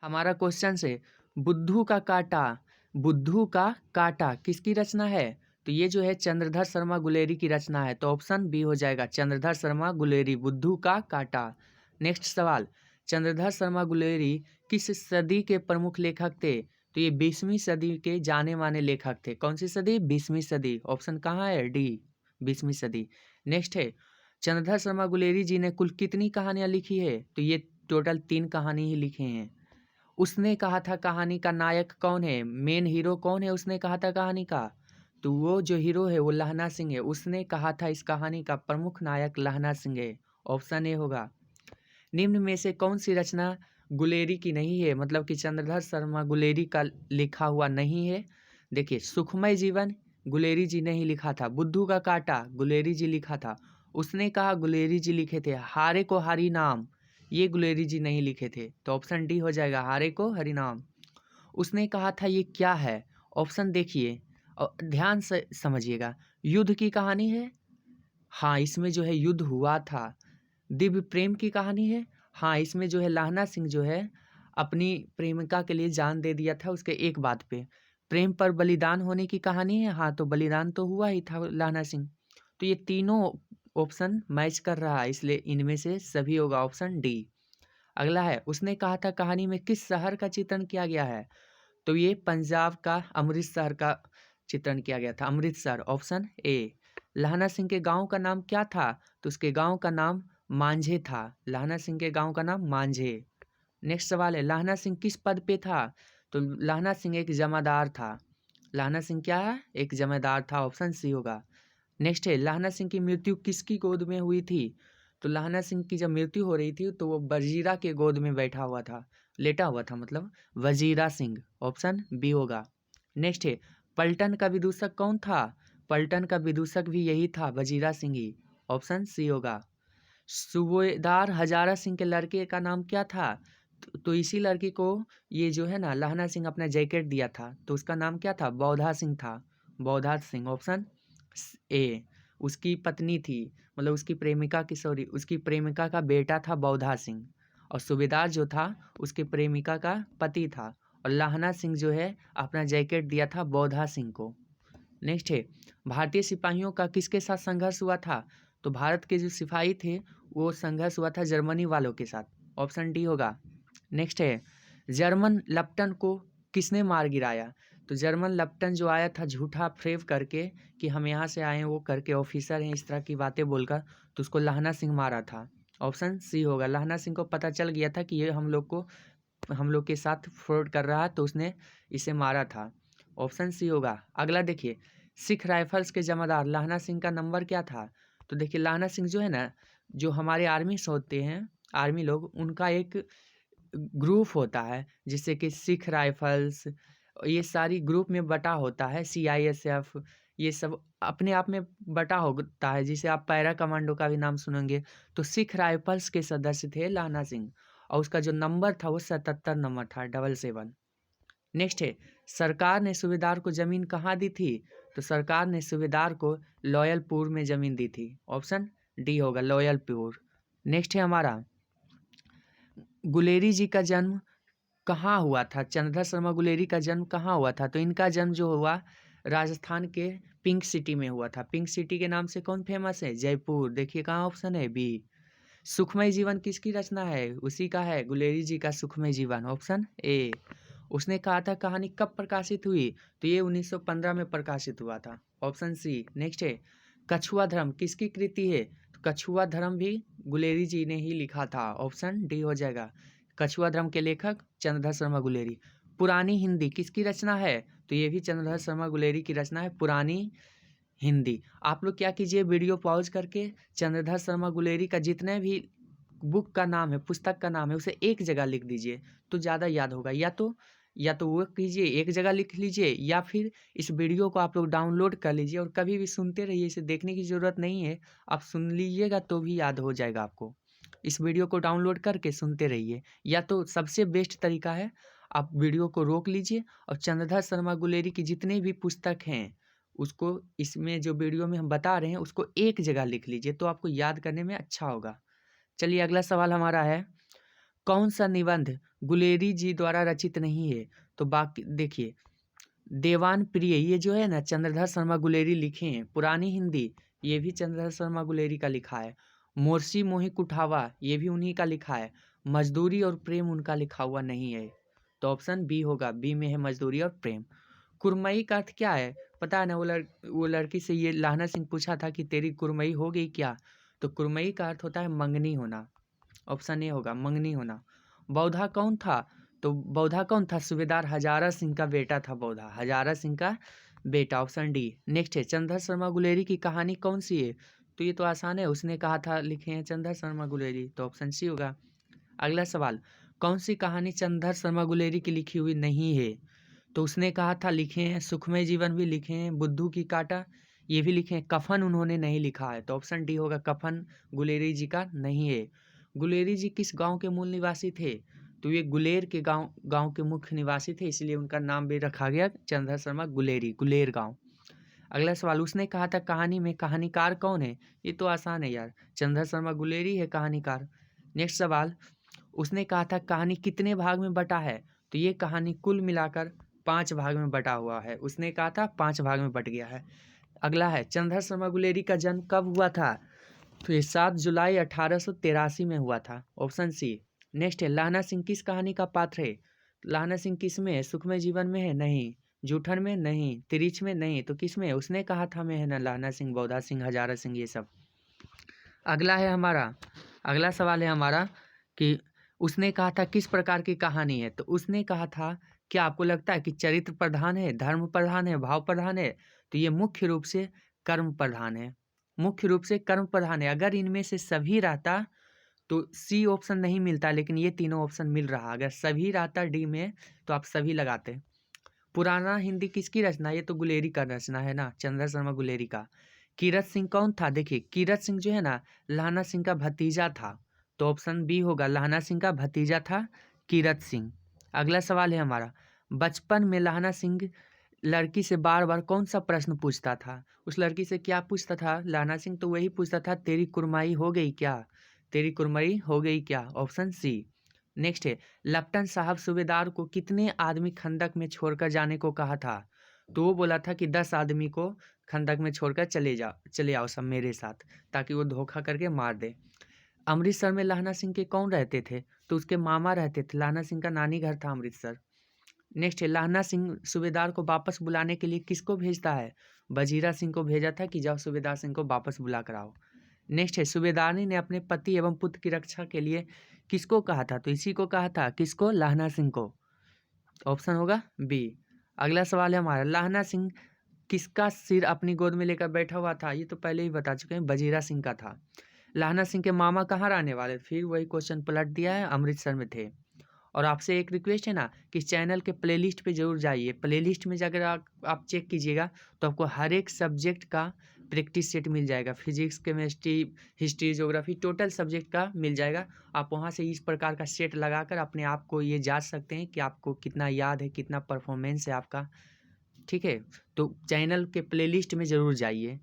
हमारा क्वेश्चन से बुद्धू का काटा, बुद्धू का काटा किसकी रचना है? तो ये जो है चंद्रधर शर्मा गुलेरी की रचना है, तो ऑप्शन बी हो जाएगा, चंद्रधर शर्मा गुलेरी, बुद्धू का काटा। नेक्स्ट सवाल, चंद्रधर शर्मा गुलेरी किस सदी के प्रमुख लेखक थे? तो ये 20वीं सदी के जाने माने लेखक थे। कौन सी सदी? 20वीं सदी। ऑप्शन कहाँ है? डी, 20वीं सदी। नेक्स्ट है, चंद्रधर शर्मा गुलेरी जी ने कुल कितनी कहानियां लिखी है? तो ये टोटल 3 कहानी ही लिखे हैं। उसने कहा था कहानी का नायक कौन है? मेन हीरो कौन है उसने कहा था कहानी का? तो वो जो हीरो है वो लहना सिंह है। उसने कहा था इस कहानी का प्रमुख नायक लहना सिंह है। ऑप्शन ए होगा। निम्न में से कौन सी रचना गुलेरी की नहीं है, मतलब कि चंद्रधर शर्मा गुलेरी का लिखा हुआ नहीं है? देखिए, सुखमय जीवन गुलेरी जी ने ही लिखा था। बुद्धू का काटा गुलेरी जी लिखा था। उसने कहा गुलेरी जी लिखे थे। हारे को हरि नाम ये गुलेरी जी नहीं लिखे थे, तो ऑप्शन डी हो जाएगा, हारे को हरि नाम। उसने कहा था ये क्या है? ऑप्शन देखिए और ध्यान से समझिएगा। युद्ध की कहानी है, हाँ इसमें जो है युद्ध हुआ था। दिव्य प्रेम की कहानी है, हाँ इसमें जो है लहना सिंह जो है अपनी प्रेमिका के लिए जान दे दिया था उसके एक बात पे। प्रेम पर बलिदान होने की कहानी है, हाँ तो बलिदान तो हुआ ही था लहना सिंह। तो ये तीनों ऑप्शन मैच कर रहा है, इसलिए इनमें से सभी होगा ऑप्शन डी। अगला है, उसने कहा था कहानी में किस शहर का चित्रण किया गया है? तो ये पंजाब का अमृतसर का चित्रण किया गया था, अमृतसर। Option A. लहना सिंह के गांव का नाम क्या था? तो उसके गांव का नाम मांझे था। लहना सिंह के गांव का नाम मांझे। नेक्स्ट सवाल है, लहना सिंह किस पद पे था? तो लहना सिंह एक जमादार था। लहना सिंह क्या है? एक जमादार था। ऑप्शन सी होगा। नेक्स्ट है, लहना सिंह की मृत्यु किसकी गोद में हुई थी? तो लहना सिंह की जब मृत्यु हो रही थी तो वो वजीरा के गोद में बैठा हुआ था, लेटा हुआ था, मतलब वजीरा सिंह। ऑप्शन बी होगा। नेक्स्ट है, पलटन का विदूषक कौन था? पलटन का विदूषक भी यही था, वजीरा सिंह ही। ऑप्शन सी होगा। सूबेदार हजारा सिंह के लड़के का नाम क्या था? तो इसी लड़के को ये जो है ना लहना सिंह अपना जैकेट दिया था, तो उसका नाम क्या था? बौधा सिंह था, बौधा सिंह। Option A. उसकी पत्नी थी, मतलब उसकी प्रेमिका की, सॉरी उसकी प्रेमिका का बेटा था बौधा सिंह, और सूबेदार जो था उसके प्रेमिका का पति था, और लहना सिंह जो है अपना जैकेट दिया था बौधा सिंह को। नेक्स्ट है, भारतीय सिपाहियों का किसके साथ संघर्ष हुआ था? तो भारत के जो सिपाही थे वो संघर्ष हुआ था जर्मनी वालों के साथ। ऑप्शन डी होगा। नेक्स्ट है, जर्मन लेफ्टन को किसने मार गिराया? तो जर्मन लेफ्टन जो आया था झूठा फ्रेव करके कि हम यहाँ से आए हैं, वो करके ऑफिसर हैं, इस तरह की बातें बोलकर, तो उसको लहना सिंह मारा था। ऑप्शन सी होगा। लहना सिंह को पता चल गया था कि ये हम लोग के साथ फ्रॉड कर रहा है, तो उसने इसे मारा था। ऑप्शन सी होगा। अगला देखिए, सिख राइफल्स के जमादार लहना सिंह का नंबर क्या था? तो देखिए, लहना सिंह जो है ना, जो हमारे आर्मी से होते हैं, आर्मी लोग, उनका एक ग्रुप होता है जिससे कि सिख राइफल्स, ये सारी ग्रुप में बटा होता है। CISF, ये सब अपने आप में बटा होता है, जिसे आप पैरा कमांडो का भी नाम सुनेंगे। तो सिख राइफल्स के सदस्य थे लहना सिंह, और उसका जो नंबर था वो 77 नंबर था, 77। नेक्स्ट है, सरकार ने सूबेदार को जमीन कहाँ दी थी? तो सरकार ने सूबेदार को लॉयलपुर में जमीन दी थी। ऑप्शन डी होगा, लॉयलपुर। नेक्स्ट है हमारा, गुलेरी जी का जन्म कहाँ हुआ था? चंद्रधर शर्मा गुलेरी का जन्म कहाँ हुआ था? तो इनका जन्म जो हुआ राजस्थान के पिंक सिटी में हुआ था। पिंक सिटी के नाम से कौन फेमस है? जयपुर। देखिए कहाँ ऑप्शन है, बी। सुखमय जीवन किसकी रचना है? उसी का है, गुलेरी जी का सुखमय जीवन। Option A. उसने कहा था कहानी कब प्रकाशित हुई? तो ये 1915 में प्रकाशित हुआ था। Option C. नेक्स्ट है, कछुआ धर्म किसकी कृति है? तो कछुआ धर्म भी गुलेरी जी ने ही लिखा था। ऑप्शन डी हो जाएगा। कछुआ धर्म के लेखक चंद्रधर शर्मा गुलेरी। पुरानी हिंदी किसकी रचना है? तो ये भी चंद्रधर शर्मा गुलेरी की रचना है, पुरानी हिंदी। आप लोग क्या कीजिए, वीडियो पॉज करके चंद्रधर शर्मा गुलेरी का जितने भी बुक का नाम है, पुस्तक का नाम है, उसे एक जगह लिख दीजिए तो ज़्यादा याद होगा। या तो वो कीजिए, एक जगह लिख लीजिए, या फिर इस वीडियो को आप लोग डाउनलोड कर लीजिए और कभी भी सुनते रहिए। इसे देखने की ज़रूरत नहीं है, आप सुन लीजिएगा तो भी याद हो जाएगा आपको। इस वीडियो को डाउनलोड करके सुनते रहिए। या तो सबसे बेस्ट तरीका है, आप वीडियो को रोक लीजिए और चंद्रधर शर्मा गुलेरी की जितने भी पुस्तक हैं उसको, इसमें जो वीडियो में हम बता रहे हैं उसको एक जगह लिख लीजिए, तो आपको याद करने में अच्छा होगा। चलिए अगला सवाल हमारा है, कौन सा निबंध गुलेरी जी द्वारा रचित नहीं है? तो बाकी देखिए, देवान प्रिय ये जो है ना चंद्रधर शर्मा गुलेरी लिखे हैं। पुरानी हिंदी ये भी चंद्रधर शर्मा गुलेरी का लिखा है। मोर्सी मोही कुठावा ये भी उन्हीं का लिखा है। मजदूरी और प्रेम उनका लिखा हुआ नहीं है। तो ऑप्शन बी होगा, बी में है मजदूरी और प्रेम। कुरमई का अर्थ क्या है पता है ना? वो लड़की से ये लाहना सिंह पूछा था कि तेरी कुरमई हो गई क्या? तो कुरमई का अर्थ होता है मंगनी होना। ऑप्शन ए होगा, मंगनी होना। बौद्धा कौन था? तो बौद्धा कौन था? सूबेदार हजारा सिंह का बेटा था बौद्धा, हजारा सिंह का बेटा। Option D. नेक्स्ट है, चंद्रधर शर्मा गुलेरी की कहानी कौन सी है? तो ये तो आसान है, उसने कहा था लिखे हैं चंद्रधर शर्मा गुलेरी, तो ऑप्शन सी होगा। अगला सवाल, कौन सी कहानी चंद्रधर शर्मा गुलेरी की लिखी हुई नहीं है? तो उसने कहा था लिखे हैं सुखमय जीवन भी लिखे हैं, बुद्धू की काटा ये भी लिखे हैं, कफन उन्होंने नहीं लिखा है। तो ऑप्शन डी होगा, कफन गुलेरी जी का नहीं है। गुलेरी जी किस गांव के मूल निवासी थे? तो ये गुलेर के गांव के मुख्य निवासी थे, इसलिए उनका नाम भी रखा गया चंद्रधर शर्मा गुलेरी, गुलेर गांव। अगला सवाल, उसने कहा था कहानी में कहानीकार कौन है? ये तो आसान है यार, चंद्रधर शर्मा गुलेरी है कहानीकार। नेक्स्ट सवाल, उसने कहा था कहानी कितने भाग में बटा है? तो ये कहानी कुल मिलाकर 5 भाग में बटा हुआ है। उसने कहा था 5 भाग में बट गया है। अगला है, चंद्रधर शर्मा गुलेरी का जन्म कब हुआ था? तो ये 7 जुलाई 1883 में हुआ था। Option C. नेक्स्ट है, लाहना सिंह किस कहानी का पात्र है? लाहना सिंह किस में है? सुखमय जीवन में है? नहीं। जूठन में? नहीं। तिरिच में? नहीं। तो किस में है? उसने कहा था में है ना, लाहना सिंह, बौद्धा सिंह, हजारा सिंह, ये सब। अगला है हमारा, अगला सवाल है हमारा कि उसने कहा था किस प्रकार की कहानी है? तो उसने कहा था, क्या आपको लगता है कि चरित्र प्रधान है, धर्म प्रधान है, भाव प्रधान है? तो ये मुख्य रूप से कर्म प्रधान है, मुख्य रूप से कर्म प्रधान है। अगर इनमें से सभी रहता तो सी ऑप्शन नहीं मिलता, लेकिन ये तीनों ऑप्शन मिल रहा। अगर सभी रहता डी में तो आप सभी लगाते। पुराना हिंदी किसकी रचना? ये तो गुलेरी का रचना है ना, चंद्रधर शर्मा गुलेरी का। कीरत सिंह कौन था? देखिए, कीरत सिंह जो है ना लाहना सिंह का भतीजा था, तो ऑप्शन बी होगा, लाहना सिंह का भतीजा था कीरत सिंह। अगला सवाल है हमारा, बचपन में लाहना सिंह लड़की से बार बार कौन सा प्रश्न पूछता था? उस लड़की से क्या पूछता था लाहना सिंह? तो वही पूछता था, तेरी कुरमाई हो गई क्या? तेरी कुरमाई हो गई क्या? Option C. नेक्स्ट है, लेफ्टिनेंट साहब सूबेदार को कितने आदमी खंदक में छोड़कर जाने को कहा था? तो वो बोला था कि 10 आदमी को खंदक में छोड़कर चले आओ सब मेरे साथ, ताकि वो धोखा करके मार दे। अमृतसर में लाहना सिंह के कौन रहते थे? तो उसके मामा रहते थे, लाहना सिंह का नानी घर था अमृतसर। नेक्स्ट है, लाहना सिंह सूबेदार को वापस बुलाने के लिए किसको भेजता है? वजीरा सिंह को भेजा था कि जाओ सूबेदार सिंह को वापस बुला कर आओ। नेक्स्ट है, सूबेदारनी ने अपने पति एवं पुत्र की रक्षा के लिए किसको कहा था? तो इसी को कहा था, किसको? लाहना सिंह को। ऑप्शन होगा बी। अगला सवाल है हमारा, लाहना सिंह किसका सिर अपनी गोद में लेकर बैठा हुआ था? ये तो पहले ही बता चुके हैं, वजीरा सिंह का था। लाहना सिंह के मामा कहाँ रहने वाले? फिर वही क्वेश्चन पलट दिया है, अमृतसर में थे। और आपसे एक रिक्वेस्ट है ना कि चैनल के प्लेलिस्ट पे जरूर जाइए। प्लेलिस्ट में जाकर आप चेक कीजिएगा तो आपको हर एक सब्जेक्ट का प्रैक्टिस सेट मिल जाएगा। Physics, chemistry, history, geography, total subject का मिल जाएगा। आप वहाँ से इस प्रकार का सेट लगाकर अपने आप को ये जांच सकते हैं कि आपको कितना याद है, कितना परफॉर्मेंस है आपका। ठीक है, तो चैनल के प्लेलिस्ट में ज़रूर जाइए।